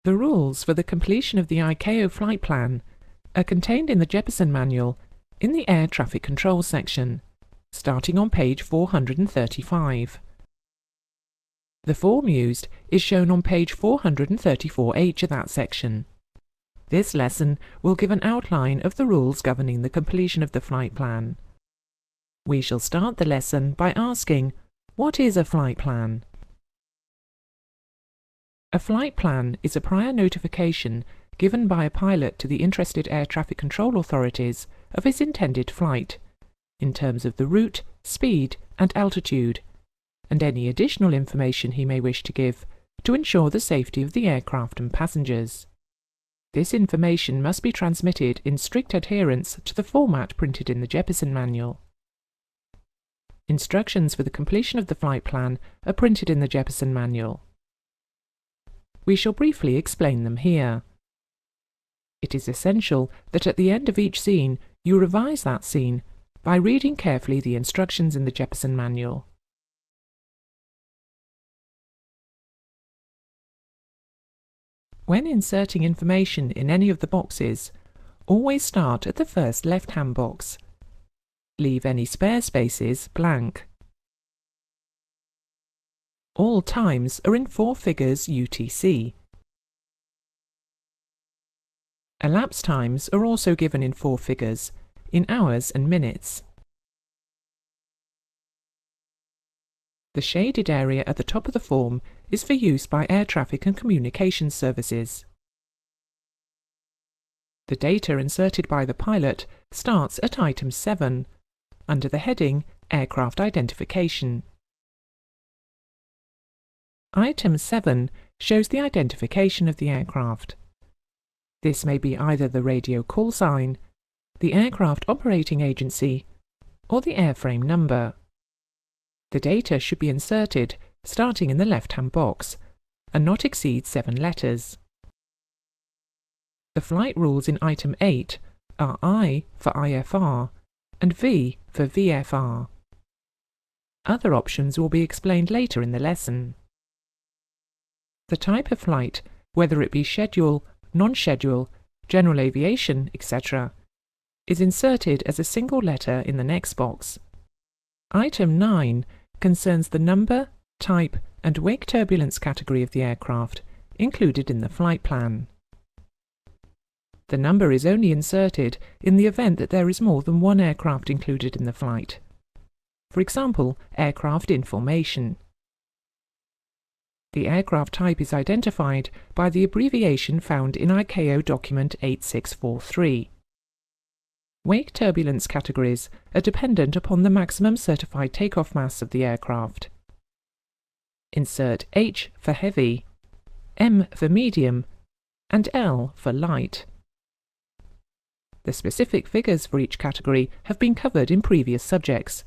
The rules for the completion of the ICAO flight plan are contained in the Jeppesen Manual in the Air Traffic Control section, starting on page 435. The form used is shown on page 434H of that section. This lesson will give an outline of the rules governing the completion of the flight plan. We shall start the lesson by asking, what is a flight plan? A flight plan is a prior notification given by a pilot to the interested air traffic control authorities of his intended flight, in terms of the route, speed, and altitude, and any additional information he may wish to give to ensure the safety of the aircraft and passengers. This information must be transmitted in strict adherence to the format printed in the Jeppesen Manual. Instructions for the completion of the flight plan are printed in the Jeppesen Manual. We shall briefly explain them here. It is essential that at the end of each scene you revise that scene by reading carefully the instructions in the Jeppesen Manual. When inserting information in any of the boxes, always start at the first left-hand box. Leave any spare spaces blank. All times are in 4 figures UTC. Elapsed times are also given in 4 figures, in hours and minutes. The shaded area at the top of the form is for use by air traffic and communications services. The data inserted by the pilot starts at item 7, under the heading Aircraft Identification. Item 7 shows the identification of the aircraft. This may be either the radio call sign, the aircraft operating agency, or the airframe number. The data should be inserted starting in the left-hand box and not exceed 7 letters. The flight rules in item 8 are I for IFR and V for VFR. Other options will be explained later in the lesson. The type of flight, whether it be schedule, non-schedule, general aviation, etc., is inserted as a single letter in the next box. Item 9 concerns the number, type, and wake turbulence category of the aircraft included in the flight plan. The number is only inserted in the event that there is more than one aircraft included in the flight. For example, aircraft in formation. The aircraft type is identified by the abbreviation found in ICAO document 8643. Wake turbulence categories are dependent upon the maximum certified takeoff mass of the aircraft. Insert H for heavy, M for medium, and L for light. The specific figures for each category have been covered in previous subjects,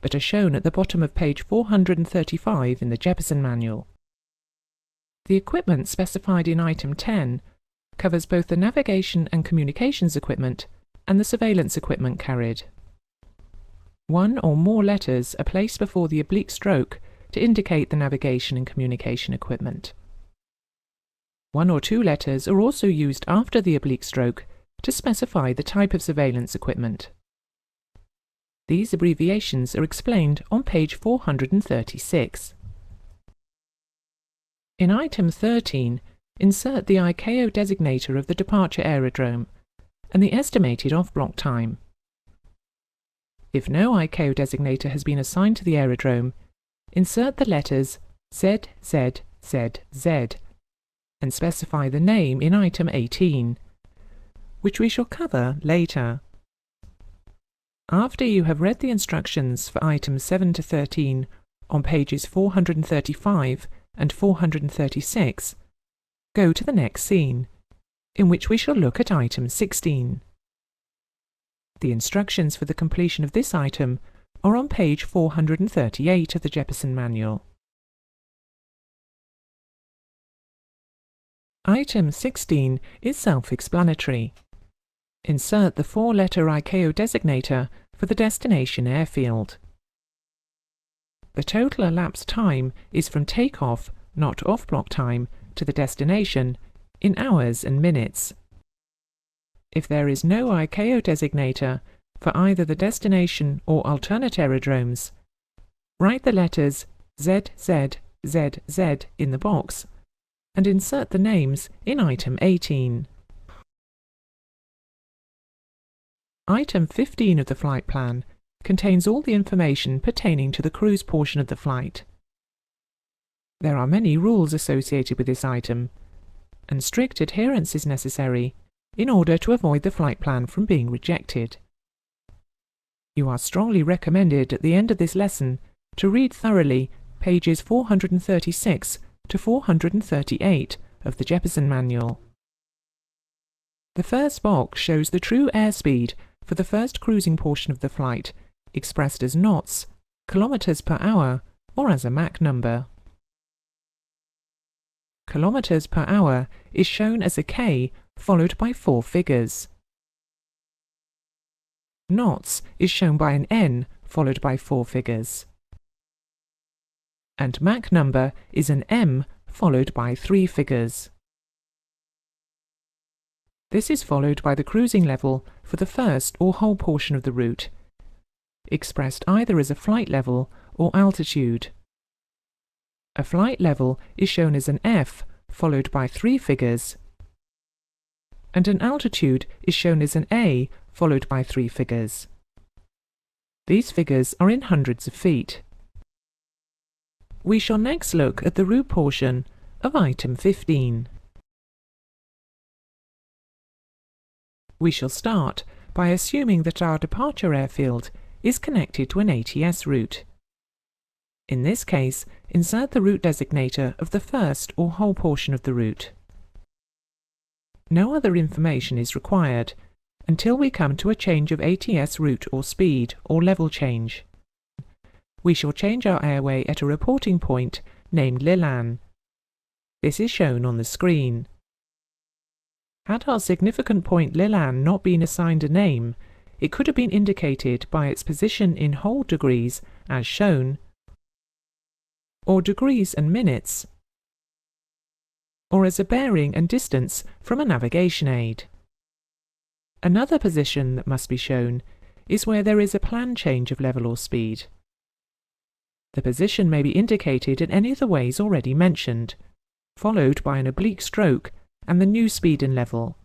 but are shown at the bottom of page 435 in the Jeppesen Manual. The equipment specified in item 10 covers both the navigation and communications equipment and the surveillance equipment carried. 1 or more letters are placed before the oblique stroke to indicate the navigation and communication equipment. 1 or 2 letters are also used after the oblique stroke to specify the type of surveillance equipment. These abbreviations are explained on page 436. In item 13, insert the ICAO designator of the departure aerodrome and the estimated off-block time. If no ICAO designator has been assigned to the aerodrome, insert the letters ZZZZ and specify the name in item 18, which we shall cover later. After you have read the instructions for items 7 to 13 on pages 435 and 436, go to the next scene, in which we shall look at item 16. The instructions for the completion of this item are on page 438 of the Jeppesen Manual. Item 16 is self-explanatory. Insert the 4-letter ICAO designator for the destination airfield. The total elapsed time is from takeoff, not off-block time, to the destination in hours and minutes. If there is no ICAO designator for either the destination or alternate aerodromes, write the letters ZZZZ in the box and insert the names in item 18. Item 15 of the flight plan contains all the information pertaining to the cruise portion of the flight. There are many rules associated with this item, and strict adherence is necessary in order to avoid the flight plan from being rejected. You are strongly recommended at the end of this lesson to read thoroughly pages 436 to 438 of the Jeppesen Manual. The first box shows the true airspeed for the first cruising portion of the flight, expressed as knots, kilometers per hour, or as a Mach number. Kilometers per hour is shown as a K followed by 4 figures. Knots is shown by an N followed by 4 figures. And Mach number is an M followed by 3 figures. This is followed by the cruising level for the first or whole portion of the route, expressed either as a flight level or altitude. A flight level is shown as an F followed by 3 figures, and an altitude is shown as an A followed by 3 figures. These figures are in hundreds of feet. We shall next look at the route portion of item 15. We shall start by assuming that our departure airfield is connected to an ATS route. In this case, insert the route designator of the first or whole portion of the route. No other information is required until we come to a change of ATS route or speed or level change. We shall change our airway at a reporting point named Lillan. This is shown on the screen. Had our significant point Lillan not been assigned a name, it could have been indicated by its position in hold degrees as shown, or degrees and minutes, or as a bearing and distance from a navigation aid. Another position that must be shown is where there is a planned change of level or speed. The position may be indicated in any of the ways already mentioned, followed by an oblique stroke and the new speed and level.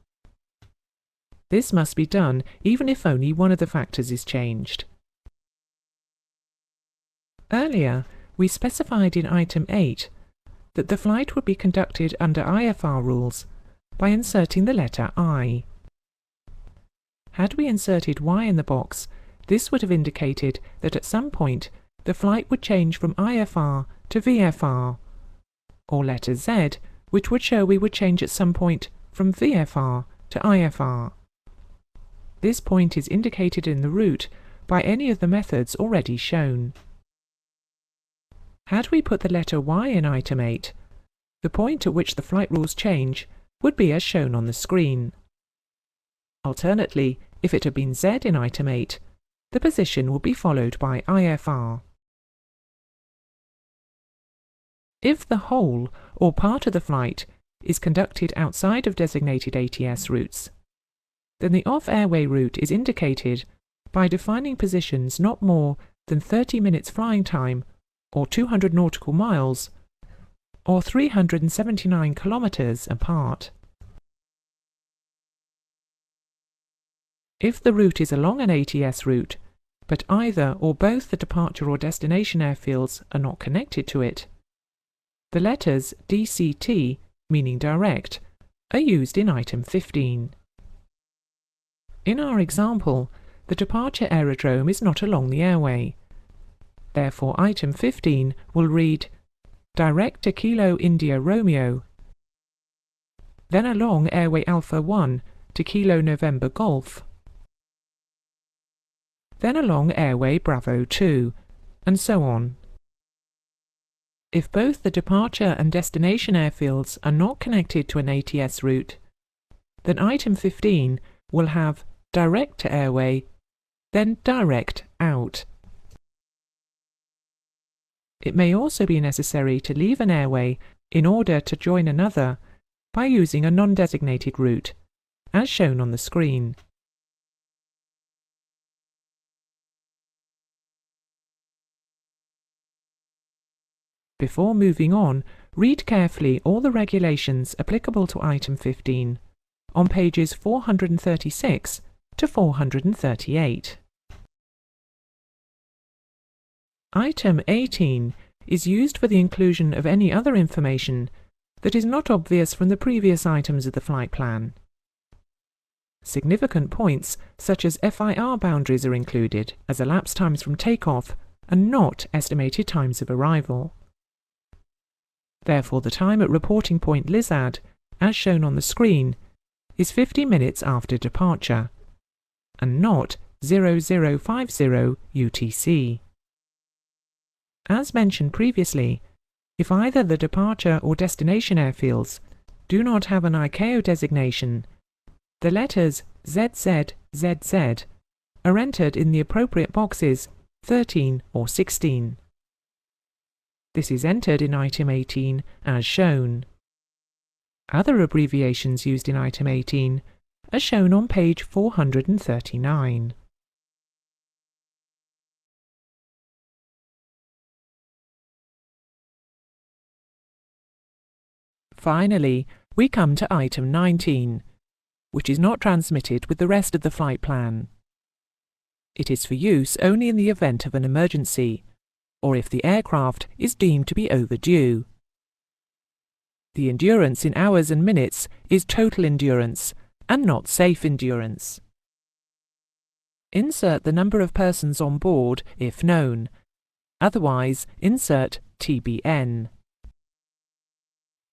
This must be done even if only one of the factors is changed. Earlier, we specified in item 8 that the flight would be conducted under IFR rules by inserting the letter I. Had we inserted Y in the box, this would have indicated that at some point the flight would change from IFR to VFR, or letter Z, which would show we would change at some point from VFR to IFR. This point is indicated in the route by any of the methods already shown. Had we put the letter Y in item 8, the point at which the flight rules change would be as shown on the screen. Alternately, if it had been Z in item 8, the position would be followed by IFR. If the whole or part of the flight is conducted outside of designated ATS routes, then the off-airway route is indicated by defining positions not more than 30 minutes flying time, or 200 nautical miles, or 379 kilometers apart. If the route is along an ATS route, but either or both the departure or destination airfields are not connected to it, the letters DCT, meaning direct, are used in item 15. In our example, the departure aerodrome is not along the airway. Therefore, item 15 will read direct to Kilo India Romeo, then along airway Alpha 1 to Kilo November Golf, then along airway Bravo 2, and so on. If both the departure and destination airfields are not connected to an ATS route, then item 15 will have direct to airway, then direct out. It may also be necessary to leave an airway in order to join another by using a non-designated route, as shown on the screen. Before moving on, read carefully all the regulations applicable to Item 15 on pages 436 to 438. Item 18 is used for the inclusion of any other information that is not obvious from the previous items of the flight plan. Significant points such as FIR boundaries are included as elapsed times from takeoff and not estimated times of arrival. Therefore, the time at reporting point LISAD, as shown on the screen, is 50 minutes after departure, and not 0050 UTC. As mentioned previously, if either the departure or destination airfields do not have an ICAO designation, the letters ZZZZ are entered in the appropriate boxes 13 or 16. This is entered in Item 18 as shown. Other abbreviations used in Item 18 are shown on page 439. Finally, we come to Item 19, which is not transmitted with the rest of the flight plan. It is for use only in the event of an emergency, or if the aircraft is deemed to be overdue. The endurance in hours and minutes is total endurance and not safe endurance. Insert the number of persons on board if known. Otherwise, insert TBN.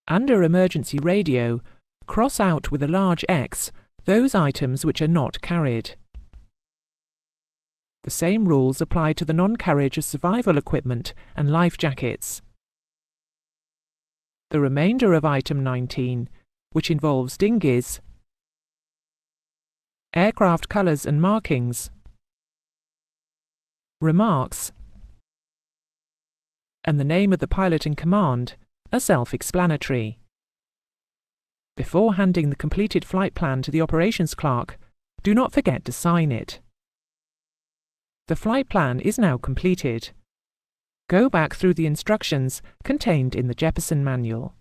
Under Emergency Radio, cross out with a large X those items which are not carried. The same rules apply to the non-carriage of survival equipment and life jackets. The remainder of Item 19, which involves dinghies, aircraft colours and markings, remarks, and the name of the pilot in command, are self-explanatory. Before handing the completed flight plan to the operations clerk, do not forget to sign it. The flight plan is now completed. Go back through the instructions contained in the Jeppesen manual.